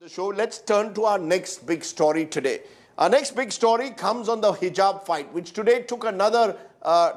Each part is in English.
The show. Let's turn to our next big story today. Our next big story comes on the hijab fight, which today took another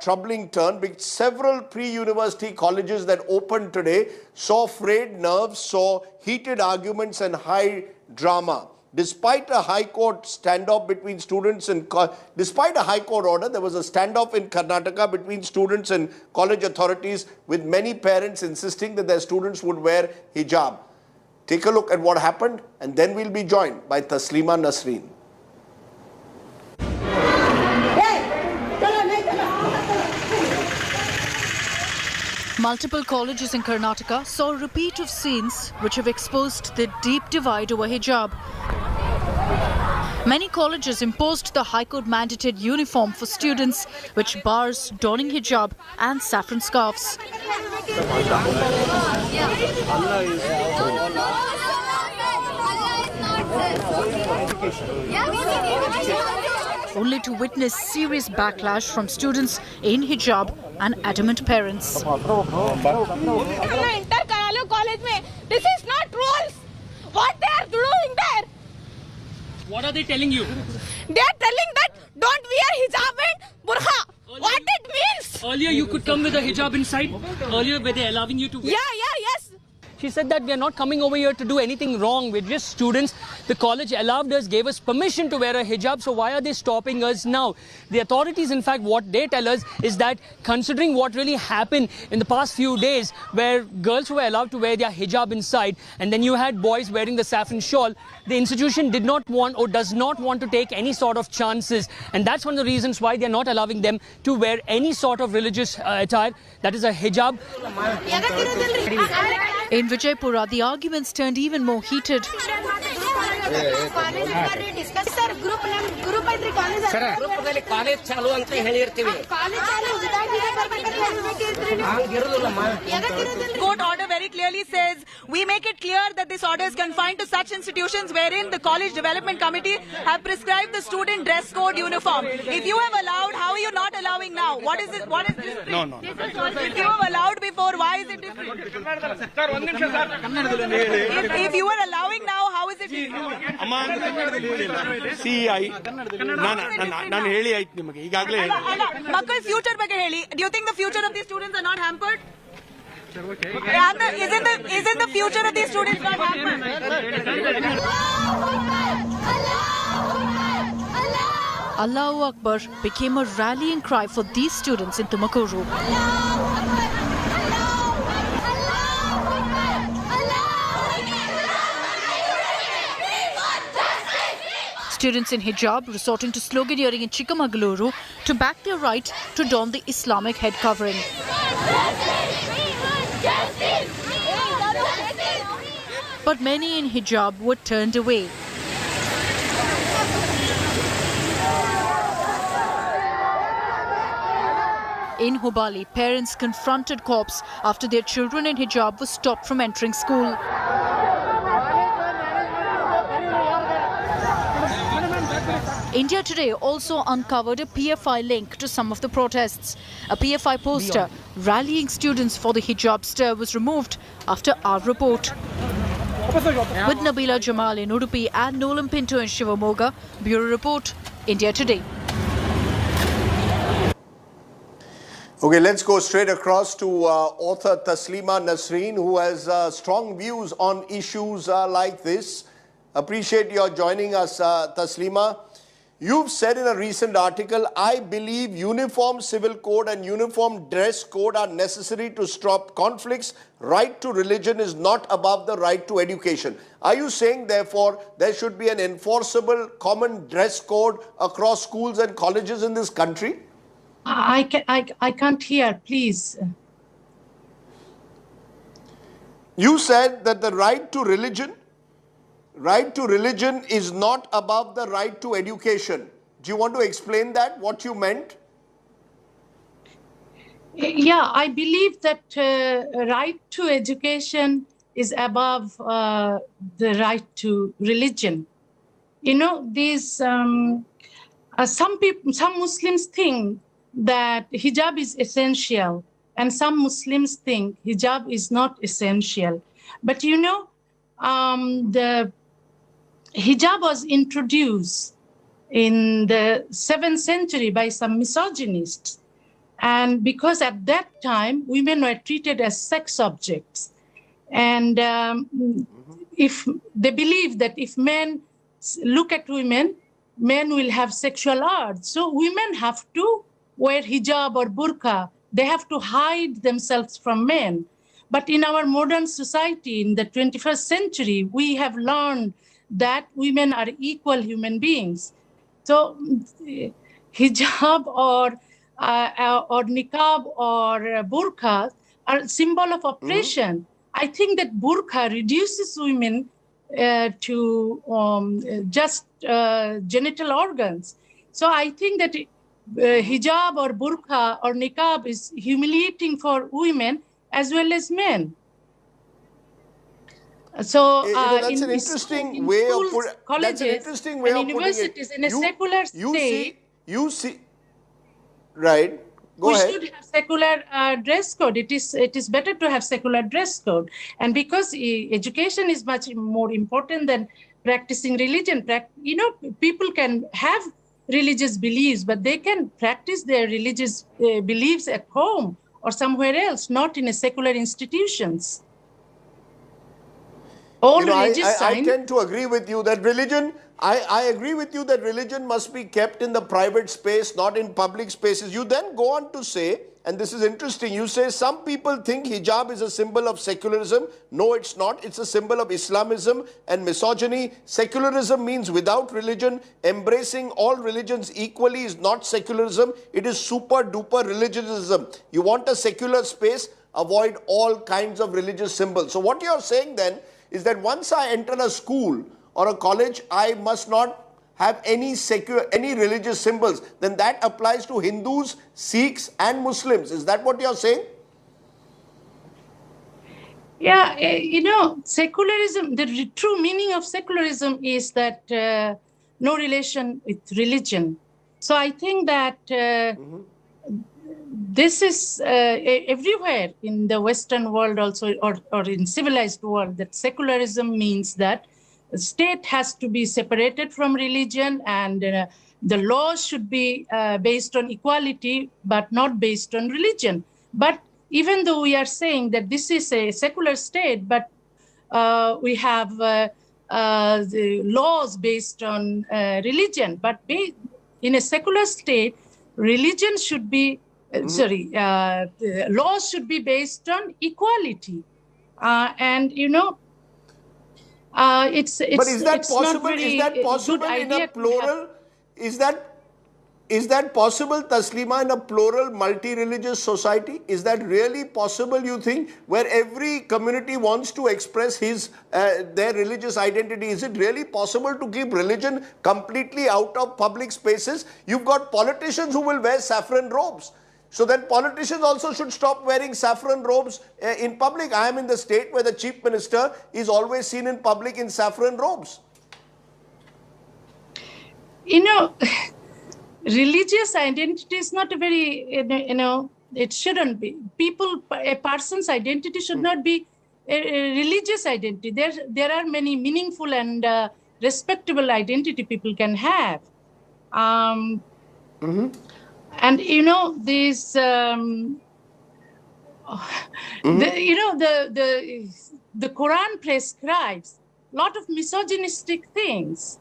troubling turn because several pre-university colleges that opened today saw frayed nerves, saw heated arguments and high drama. Despite a high court standoff between students and despite a high court order, there was a standoff in Karnataka between students and college authorities, with many parents insisting that their students would wear hijab. Take a look at what happened, and then we'll be joined by Taslima Nasreen. Multiple colleges in Karnataka saw a repeat of scenes which have exposed the deep divide over hijab. Many colleges imposed the High Court mandated uniform for students, which bars donning hijab and saffron scarves. Only to witness serious backlash from students in hijab and adamant parents. This is not rules. What they are doing there? What are they telling you? They are telling that don't wear hijab and burqa. What it means? Earlier you could come with a hijab inside. Earlier were they allowing you to wear? Yes. She said that we are not coming over here to do anything wrong. We're just students. The college allowed us, gave us permission to wear a hijab. So why are they stopping us now? The authorities, in fact, what they tell us is that considering what really happened in the past few days, where girls were allowed to wear their hijab inside and then you had boys wearing the saffron shawl, the institution did not want or does not want to take any sort of chances. And that's one of the reasons why they're not allowing them to wear any sort of religious attire, that is a hijab. In Vijaypura, the arguments turned even more heated. Court order very clearly says we make it clear that this order is confined to such institutions wherein the college development committee have prescribed the student dress code uniform. If you have allowed, how are you not allowing now? What is it? What is this? No. If you have allowed before, why is it different? If you were allowing now, how is it different? Makkal future ಬಗ್ಗೆ ಹೇಳಿ. Do you think the future of these students are not hampered? Isn't the future of these students not hampered? Allahu Akbar became a rallying cry for these students in Tumakuru. Students in hijab resorting to sloganeering in Chikamagaluru to back their right to don the Islamic head covering. But many in hijab were turned away. In Hubali, parents confronted cops after their children in hijab were stopped from entering school. India Today also uncovered a PFI link to some of the protests. A PFI poster rallying students for the hijab stir was removed after our report. With Nabila Jamal in Udupi and Nolan Pinto in Shivamoga, Bureau Report, India Today. Okay, let's go straight across to author Taslima Nasreen, who has strong views on issues like this. Appreciate your joining us, Taslima. You've said in a recent article, I believe uniform civil code and uniform dress code are necessary to stop conflicts. Right to religion is not above the right to education. Are you saying, therefore, there should be an enforceable common dress code across schools and colleges in this country? I can't hear, please. You said that the right to religion is not above the right to education. Do you want to explain that, what you meant? Yeah, I believe that right to education is above the right to religion. You know, some Muslims think that hijab is essential, and some Muslims think hijab is not essential. But you know, hijab was introduced in the 7th century by some misogynists. And because at that time, women were treated as sex objects. And if they believe that if men look at women, men will have sexual urge. So women have to wear hijab or burqa. They have to hide themselves from men. But in our modern society, in the 21st century, we have learned that women are equal human beings. So hijab or niqab or burqa are a symbol of oppression. I think that burqa reduces women to just genital organs. So I think that hijab or burqa or niqab is humiliating for women as well as men. So that's an interesting way of putting it. Colleges, that's an interesting way of universities putting it. In a secular state, you see, right? Go ahead. We should have secular dress code. It is better to have secular dress code. And because education is much more important than practicing religion, people can have religious beliefs, but they can practice their religious beliefs at home or somewhere else, not in a secular institutions. I tend to agree with you that religion, I agree with you that religion must be kept in the private space, not in public spaces. You then go on to say, and this is interesting, you say some people think hijab is a symbol of secularism. No, it's not. It's a symbol of Islamism and misogyny. Secularism means without religion. Embracing all religions equally is not secularism. It is super duper religionism. You want a secular space, avoid all kinds of religious symbols. So what you're saying then is that once I enter a school or a college, I must not have any religious symbols. Then that applies to Hindus, Sikhs and Muslims. Is that what you're saying? Yeah, secularism, the true meaning of secularism is that no relation with religion. So I think that this is everywhere in the Western world also, or in civilized world, that secularism means that the state has to be separated from religion, and the laws should be based on equality, but not based on religion. But even though we are saying that this is a secular state, but we have the laws based on religion. But in a secular state, religion should be laws should be based on equality, and it's. But is that possible? Is that possible in a plural? Is that possible, Taslima, in a plural, multi-religious society? Is that really possible, you think, where every community wants to express their religious identity? Is it really possible to keep religion completely out of public spaces? You've got politicians who will wear saffron robes. So then politicians also should stop wearing saffron robes in public. I am in the state where the chief minister is always seen in public in saffron robes. Religious identity is not a very, it shouldn't be. A person's identity should not be a religious identity. There are many meaningful and respectable identity people can have. And these, the Quran prescribes a lot of misogynistic things.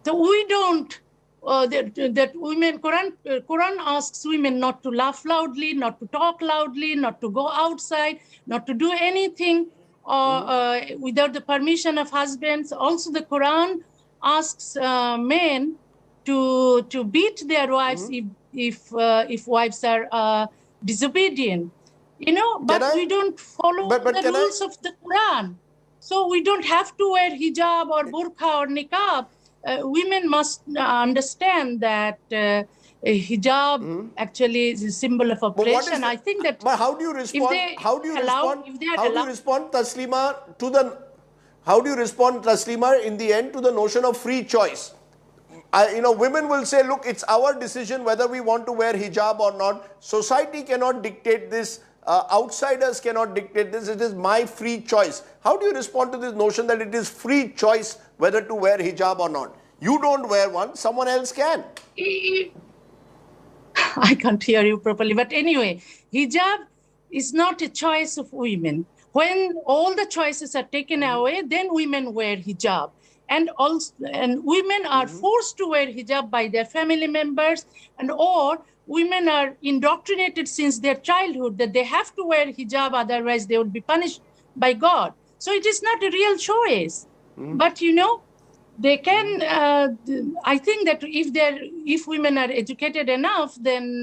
So we don't. That women, Quran asks women not to laugh loudly, not to talk loudly, not to go outside, not to do anything without the permission of husbands. Also, the Quran asks men to beat their wives if wives are disobedient. But we don't follow the rules of the Quran. So we don't have to wear hijab or burqa or niqab. Women must understand that hijab actually is a symbol of oppression. I think that. But how do you respond? How do you respond, Taslima, How do you respond, Taslima, in the end to the notion of free choice? Women will say, look, it's our decision whether we want to wear hijab or not. Society cannot dictate this. outsiders cannot dictate this, it is my free choice. How do you respond to this notion that it is free choice whether to wear hijab or not? You don't wear one, someone else can. I can't hear you properly. But anyway, hijab is not a choice of women. When all the choices are taken away, then women wear hijab. And women are forced to wear hijab by their family members, or women are indoctrinated since their childhood that they have to wear hijab, otherwise they will be punished by God. So it is not a real choice. But they can, I think that if women are educated enough, then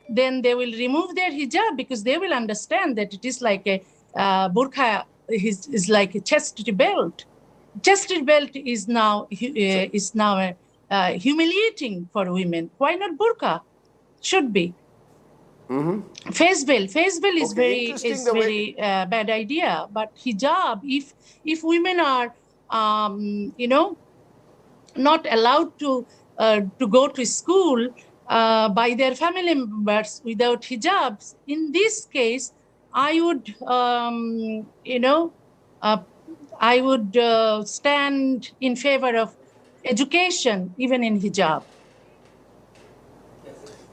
they will remove their hijab, because they will understand that it is like a burqa is like a chastity belt. Chastity belt is now humiliating for women. Why not burqa? Should be. Face veil is very bad idea. But hijab, if women are not allowed to go to school by their family members without hijabs, in this case, I would stand in favor of education, even in hijab.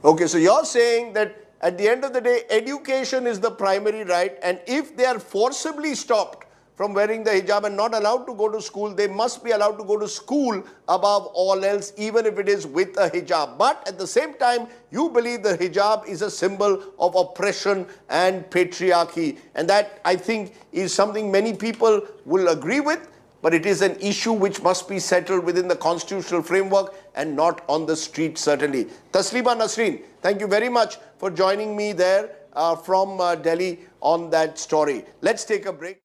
Okay, so you're saying that at the end of the day, education is the primary right, and if they are forcibly stopped from wearing the hijab and not allowed to go to school, they must be allowed to go to school above all else, even if it is with a hijab. But at the same time, you believe the hijab is a symbol of oppression and patriarchy. And that, I think, is something many people will agree with, but it is an issue which must be settled within the constitutional framework and not on the street, certainly. Taslima Nasreen, thank you very much for joining me there from Delhi on that story. Let's take a break.